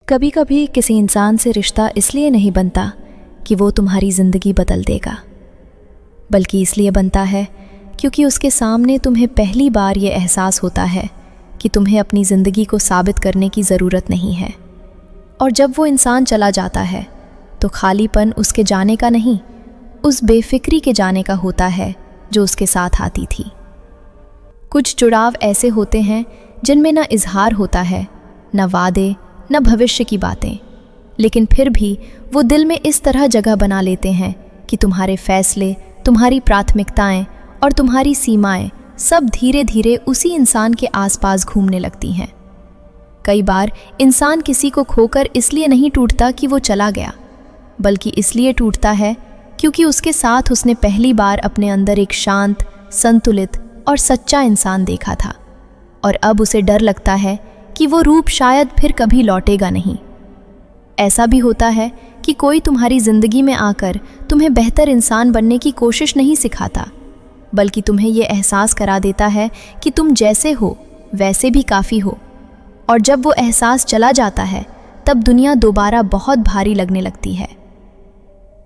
कभी कभी किसी इंसान से रिश्ता इसलिए नहीं बनता कि वो तुम्हारी ज़िंदगी बदल देगा, बल्कि इसलिए बनता है क्योंकि उसके सामने तुम्हें पहली बार ये एहसास होता है कि तुम्हें अपनी ज़िंदगी को साबित करने की ज़रूरत नहीं है। और जब वो इंसान चला जाता है तो खालीपन उसके जाने का नहीं, उस बेफिक्री के जाने का होता है जो उसके साथ आती थी। कुछ जुड़ाव ऐसे होते हैं जिनमें न इजहार होता है, न वादे, न भविष्य की बातें, लेकिन फिर भी वो दिल में इस तरह जगह बना लेते हैं कि तुम्हारे फैसले, तुम्हारी प्राथमिकताएं और तुम्हारी सीमाएं सब धीरे धीरे उसी इंसान के आसपास घूमने लगती हैं। कई बार इंसान किसी को खोकर इसलिए नहीं टूटता कि वो चला गया, बल्कि इसलिए टूटता है क्योंकि उसके साथ उसने पहली बार अपने अंदर एक शांत, संतुलित और सच्चा इंसान देखा था, और अब उसे डर लगता है कि वो रूप शायद फिर कभी लौटेगा नहीं। ऐसा भी होता है कि कोई तुम्हारी ज़िंदगी में आकर तुम्हें बेहतर इंसान बनने की कोशिश नहीं सिखाता, बल्कि तुम्हें ये एहसास करा देता है कि तुम जैसे हो वैसे भी काफ़ी हो। और जब वो एहसास चला जाता है तब दुनिया दोबारा बहुत भारी लगने लगती है।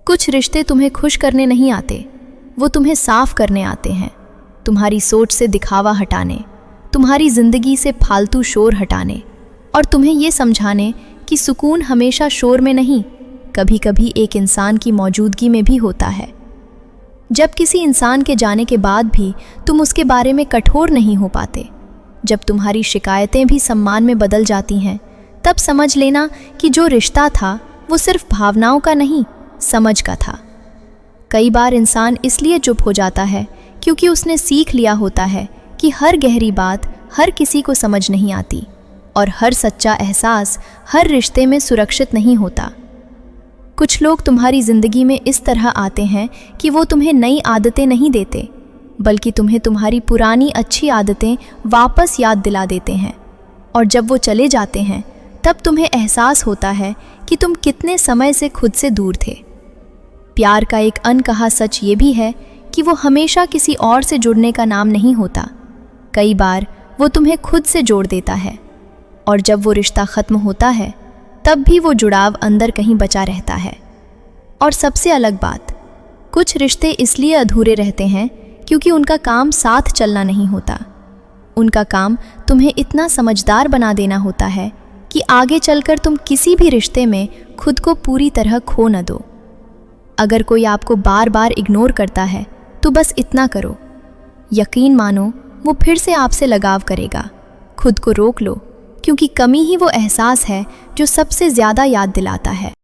कुछ रिश्ते तुम्हें खुश करने नहीं आते, वो तुम्हें साफ करने आते हैं, तुम्हारी सोच से दिखावा हटाने, तुम्हारी ज़िंदगी से फालतू शोर हटाने और तुम्हें ये समझाने कि सुकून हमेशा शोर में नहीं, कभी कभी एक इंसान की मौजूदगी में भी होता है। जब किसी इंसान के जाने के बाद भी तुम उसके बारे में कठोर नहीं हो पाते, जब तुम्हारी शिकायतें भी सम्मान में बदल जाती हैं, तब समझ लेना कि जो रिश्ता था वो सिर्फ भावनाओं का नहीं, समझ का था। कई बार इंसान इसलिए चुप हो जाता है क्योंकि उसने सीख लिया होता है कि हर गहरी बात हर किसी को समझ नहीं आती और हर सच्चा एहसास हर रिश्ते में सुरक्षित नहीं होता। कुछ लोग तुम्हारी ज़िंदगी में इस तरह आते हैं कि वो तुम्हें नई आदतें नहीं देते, बल्कि तुम्हें तुम्हारी पुरानी अच्छी आदतें वापस याद दिला देते हैं। और जब वो चले जाते हैं तब तुम्हें एहसास होता है कि तुम कितने समय से खुद से दूर थे। प्यार का एक अनकहा सच ये भी है कि वो हमेशा किसी और से जुड़ने का नाम नहीं होता। कई बार वो तुम्हें खुद से जोड़ देता है, और जब वो रिश्ता ख़त्म होता है तब भी वो जुड़ाव अंदर कहीं बचा रहता है। और सबसे अलग बात, कुछ रिश्ते इसलिए अधूरे रहते हैं क्योंकि उनका काम साथ चलना नहीं होता। उनका काम तुम्हें इतना समझदार बना देना होता है कि आगे चलकर तुम किसी भी रिश्ते में खुद को पूरी तरह खो न दो। अगर कोई आपको बार बार इग्नोर करता है तो बस इतना करो, यकीन मानो वो फिर से आपसे लगाव करेगा। खुद को रोक लो, क्योंकि कमी ही वो एहसास है जो सबसे ज़्यादा याद दिलाता है।